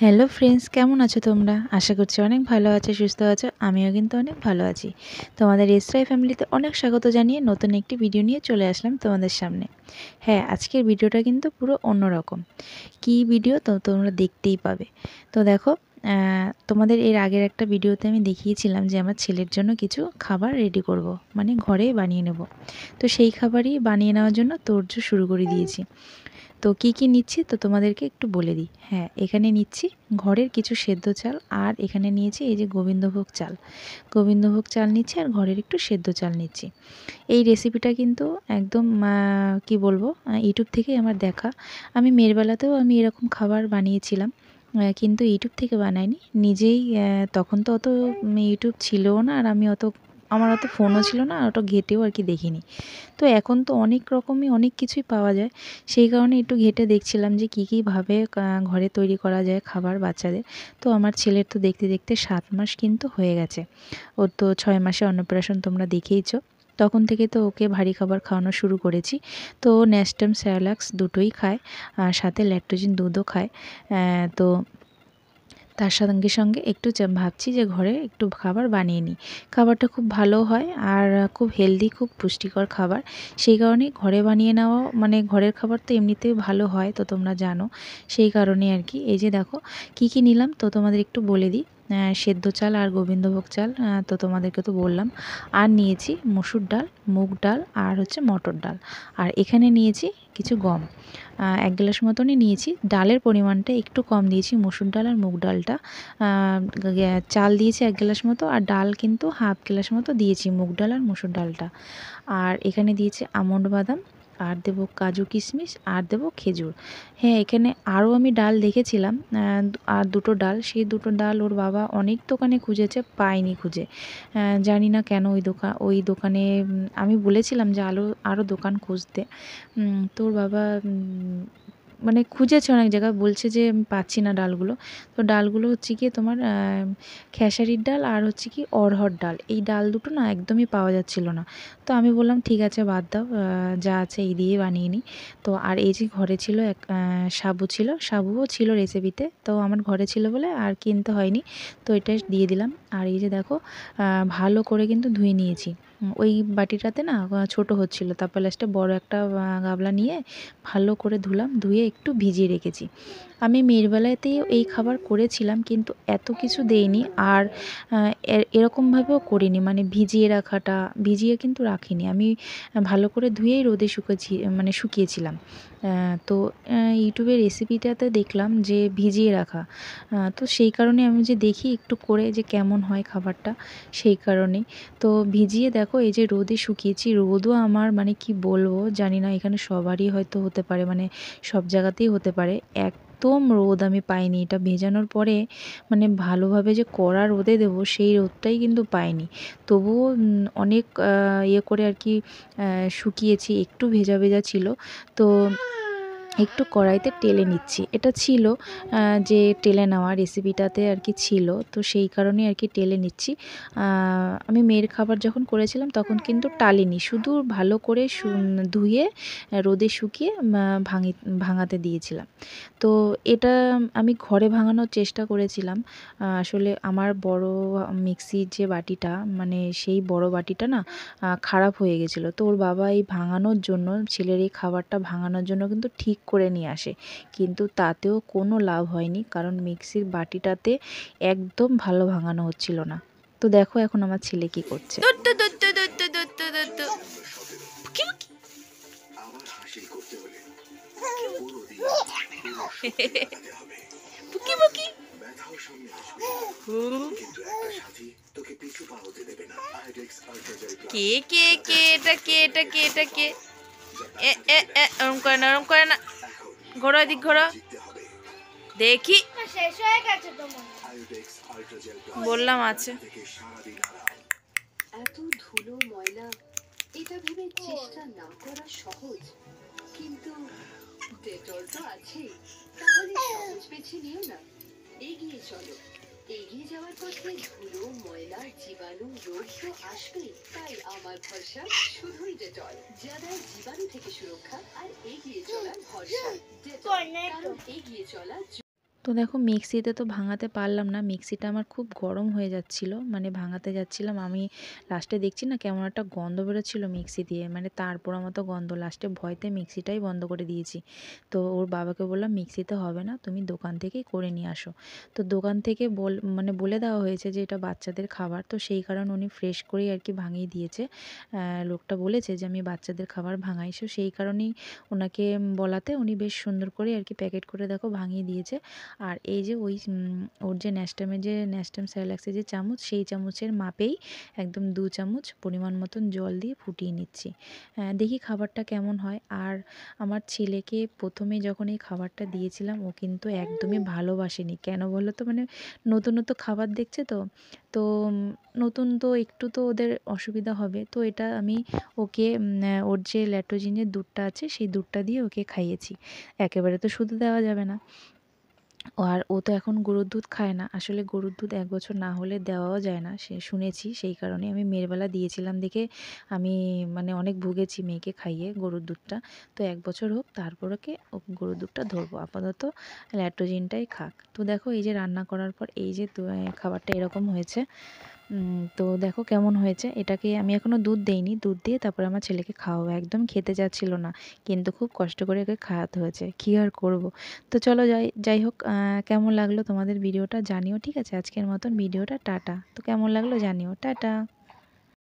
Hello friends, কেমন আছো তোমরা? আশা করছি অনেক ভালো আছো, সুস্থ আছো। আমিও কিন্তু অনেক ভালো আছি। তোমাদের এসরাই ফ্যামিলিতে অনেক স্বাগত জানিয়ে নতুন একটি ভিডিও নিয়ে চলে আসলাম তোমাদের সামনে। হ্যাঁ, আজকের ভিডিওটা কিন্তু পুরো অন্যরকম। কী ভিডিও তো তোমরা দেখতেই পাবে। তো দেখো, তোমাদের এর আগের একটা ভিডিওতে আমি দেখিয়েছিলাম যে আমার ছেলের জন্য কিছু খাবার রেডি করব, মানে ঘরে বানিয়ে নেব। তো সেই খাবারই বানিয়ে নেওয়ার জন্য তোড়জোড় শুরু করে দিয়েছি। তো কি কি নিচ্ছি তো তোমাদেরকে একটু বলে দিই। হ্যাঁ, এখানে নিচ্ছি ঘরের কিছু সেদ্ধ চাল, আর এখানে নিয়েছি এই যে গোবিন্দভোগ চাল। গোবিন্দভোগ চাল নিচ্ছি আর ঘরের একটু সেদ্ধ চাল নিচ্ছি। এই রেসিপিটা কিন্তু একদম কি বলবো, ইউটিউব থেকেই আমার দেখা। আমি মেয়েরবেলাতেও আমি এরকম খাবার বানিয়েছিলাম, কিন্তু ইউটিউব থেকে বানাইনি, নিজেই। তখন তো অত ইউটিউব ছিলও না, আর আমি আমার অত ফোনও ছিল না, অত ঘেঁটেও আর কি দেখিনি। তো এখন তো অনেক রকমই অনেক কিছুই পাওয়া যায়, সেই কারণে একটু ঘেঁটে দেখছিলাম যে কী কীভাবে ঘরে তৈরি করা যায় খাবার বাচ্চাদের। তো আমার ছেলের তো দেখতে দেখতে 7 মাস কিন্তু হয়ে গেছে। ওর তো 6 মাসে অন্নপ্রাশন তোমরা দেখেইছো। তখন থেকে তো ওকে ভারী খাবার খাওয়ানো শুরু করেছি। তো ন্যাস্টাম স্যারেলাক্স দুটোই খায়, আর সাথে ল্যাকটোজেন দুধও খায়। তো তার সঙ্গে সঙ্গে একটু ভাবছি যে ঘরে একটু খাবার বানিয়ে নিই। খাবারটা খুব ভালো হয় আর খুব হেলদি, খুব পুষ্টিকর খাবার। সেই কারণেই ঘরে বানিয়ে নেওয়া, মানে ঘরের খাবার তো এমনিতেই ভালো হয়, তো তোমরা জানো। সেই কারণে আর কি। এই যে দেখো কি কি নিলাম তো তোমাদের একটু বলে দিই। সেদ্ধ চাল আর গোবিন্দভোগ চাল তো তোমাদেরকে তো বললাম। আর নিয়েছি মসুর ডাল, মুগ ডাল, আর হচ্ছে মটর ডাল। আর এখানে নিয়েছি কিছু গম। 1 গ্লাস মতনই নিয়েছি। ডালের পরিমাণটা একটু কম দিয়েছি, মসুর ডাল আর মুগ ডালটা। চাল দিয়েছি 1 গ্লাস মতো, আর ডাল কিন্তু হাফ গ্লাস মতো দিয়েছি, মুগ ডাল আর মসুর ডালটা। আর এখানে দিয়েছি আমন্ড বাদাম, আর দেবো কাজু কিশমিশ, আর দেবো খেজুর। হ্যাঁ, এখানে আরও আমি ডাল দেখেছিলাম, আর দুটো ডাল, সেই দুটো ডাল ওর বাবা অনেক দোকানে খুঁজেছে, পায়নি খুঁজে। জানি না কেন ওই দোকানে আমি বলেছিলাম যে আরও দোকান খুঁজতে। তো ওর বাবা মানে খুঁজেছে অনেক জায়গায়, বলছে যে আমি পাচ্ছি না ডালগুলো। তো ডালগুলো হচ্ছে গিয়ে তোমার খেসারির ডাল আর হচ্ছে কি অড়হর ডাল, এই ডাল দুটো না একদমই পাওয়া যাচ্ছিল না। তো আমি বললাম ঠিক আছে, বাদ দাও, যা আছে এই দিয়ে বানিয়ে নিই। তো আর এই যে ঘরে ছিল সাবু ছিল, সাবুও ছিল রেসিপিতে, তো আমার ঘরে ছিল বলে আর কিনতে হয়নি। তো এটা দিয়ে দিলাম। আর এই যে দেখো, ভালো করে কিন্তু ধুয়ে নিয়েছি। ওই বাটিটাতে না ছোট হচ্ছিল, তারপর লাস্টে বড় একটা গামলা নিয়ে ভালো করে ধুলাম, ধুয়ে একটু ভিজিয়ে রেখেছি। আমি মেয়েরবেলাতেই এই খাবার করেছিলাম, কিন্তু এত কিছু দেইনি, আর এরকমভাবেও করিনি, মানে ভিজিয়ে কিন্তু রাখিনি আমি। ভালো করে ধুয়েই রোদে শুকিয়েছিলাম। তো ইউটিউবের রেসিপিটাতে দেখলাম যে ভিজিয়ে রাখা। তো সেই কারণে আমি যে দেখি একটু করে যে কেমন হয় খাবারটা, সেই কারণেই। তো ভিজিয়ে দেখো এই যে রোদে শুকিয়েছি। রোদও আমার মানে কি বলবো জানি না, এখানে সবারই হয়তো হতে পারে, মানে সব জায়গাতেই হতে পারে। একদম রোদ আমি পাইনি, এটা ভেজানোর পরে মানে ভালোভাবে যে কড়া রোদে দেবো সেই রোদটাই কিন্তু পাইনি। তবুও অনেক ইয়ে করে আর কি শুকিয়েছি, একটু ভেজা ভেজা ছিল। তো একটু কড়াইতে টেলে নিচ্ছি, এটা ছিল যে টেলে নেওয়া রেসিপিটাতে আর কি ছিল, তো সেই কারণে আর কি টেলে নিচ্ছি। আমি মেয়ের খাবার যখন করেছিলাম তখন কিন্তু টালিনি, শুধু ভালো করে ধুয়ে রোদে শুকিয়ে ভাঙাতে দিয়েছিলাম। তো এটা আমি ঘরে ভাঙানোর চেষ্টা করেছিলাম। আসলে আমার বড় মিক্সির যে বাটিটা, মানে সেই বড় বাটিটা না খারাপ হয়ে গেছিলো। তো ওর বাবা এই ভাঙানোর জন্য, ছেলের এই খাবারটা ভাঙানোর জন্য কিন্তু ঠিক করে নিয়ে আসে, কিন্তু তাতেও কোনো লাভ হয়নি, কারণ মিক্সির বাটিটাতে একদম ভালো ভাঙানো হচ্ছিল না। তো দেখো এখন আমার ছেলে কি করছে। কে কে কে এটা কে এটা কে এটা কে? ওরম করে না, ওরম করে না, ঘোরো এদিক ঘোরো দেখি। শেষ হয়ে গেছে তোমার, বললাম আছে। এত ধুলো ময়লা, এটা ভেবে চেষ্টা না করা সহজ, কিন্তু ডেটল তো আছেই, তাহলে সহজ বেছে নিও না। এগিয়ে চলো, এগিয়ে যাওয়ার পথে ধুলো ময়লা জীবাণু রোগ তো আসবেই, তাই আমার ভরসা শুধুই ডেটল, যা দেয় জীবাণু থেকে সুরক্ষা আর এগিয়ে চলার ভরসা। ডেটল, কারণ এগিয়ে চলা। তো দেখো মিক্সিতে তো ভাঙাতে পারলাম না, মিক্সিটা আমার খুব গরম হয়ে যাচ্ছিল, মানে ভাঙাতে যাচ্ছিলাম আমি, লাস্টে দেখছি না কেমন একটা গন্ধ বেরোচ্ছিল মিক্সি দিয়ে, মানে তারপর মতো গন্ধ, লাস্টে ভয়তে মিক্সিটাই বন্ধ করে দিয়েছি। তো ওর বাবাকে বললাম মিক্সিতে হবে না, তুমি দোকান থেকেই করে নিয়ে আসো। তো দোকান থেকে মানে বলে দেওয়া হয়েছে যে এটা বাচ্চাদের খাবার, তো সেই কারণে উনি ফ্রেশ করেই আর কি ভাঙিয়ে দিয়েছে। লোকটা বলেছে যে আমি বাচ্চাদের খাবার ভাঙাই, সো সেই কারণেই ওনাকে বলাতে উনি বেশ সুন্দর করে আর কি প্যাকেট করে দেখো ভাঙিয়ে দিয়েছে। আর এই যে ওই ওর যে ন্যাস্টাম স্যারেলাক্সের যে চামচ, সেই চামচের মাপেই একদম 2 চামচ পরিমাণ মতন জল দিয়ে ফুটিয়ে নিচ্ছি। দেখি খাবারটা কেমন হয়। আর আমার ছেলেকে প্রথমে যখন এই খাবারটা দিয়েছিলাম ও কিন্তু একদমই ভালোবাসেনি, কেন বলো তো, মানে নতুন নতুন খাবার দেখছে তো, তো নতুন তো একটু তো ওদের অসুবিধা হবে। তো এটা আমি ওকে ওর যে ল্যাক্টোজেনের দুধটা আছে সেই দুধটা দিয়ে ওকে খাইয়েছি, একেবারে তো শুধু দেওয়া যাবে না। আর ও তো এখন গরুর দুধ খায় না, আসলে গরুর দুধ 1 বছর না হলে দেওয়াও যায় না, সে শুনেছি, সেই কারণে আমি মেয়ের বেলা দিয়েছিলাম দেখে আমি মানে অনেক ভুগেছি মেয়েকে খাইয়ে গরুর দুধটা। তো 1 বছর হোক, তারপর ওকে গরুর দুধটা ধরবো, আপাতত ল্যাক্টোজেনটাই খাক। তো দেখো এই যে রান্না করার পর এই যে খাবারটা এরকম হয়েছে। তো দেখো কেমন হয়েছে, এটাকে আমি এখনও দুধ দেইনি, দুধ দিয়ে তারপরে আমার ছেলেকে খাওয়াবো। একদম খেতে চাচ্ছিল না, কিন্তু খুব কষ্ট করে ওকে খাওয়াতে হয়েছে, কী আর করব। তো চলো যাই যাই হোক, কেমন লাগলো তোমাদের ভিডিওটা জানিও, ঠিক আছে? আজকের মতন ভিডিওটা টাটা। তো কেমন লাগলো জানিও, টাটা।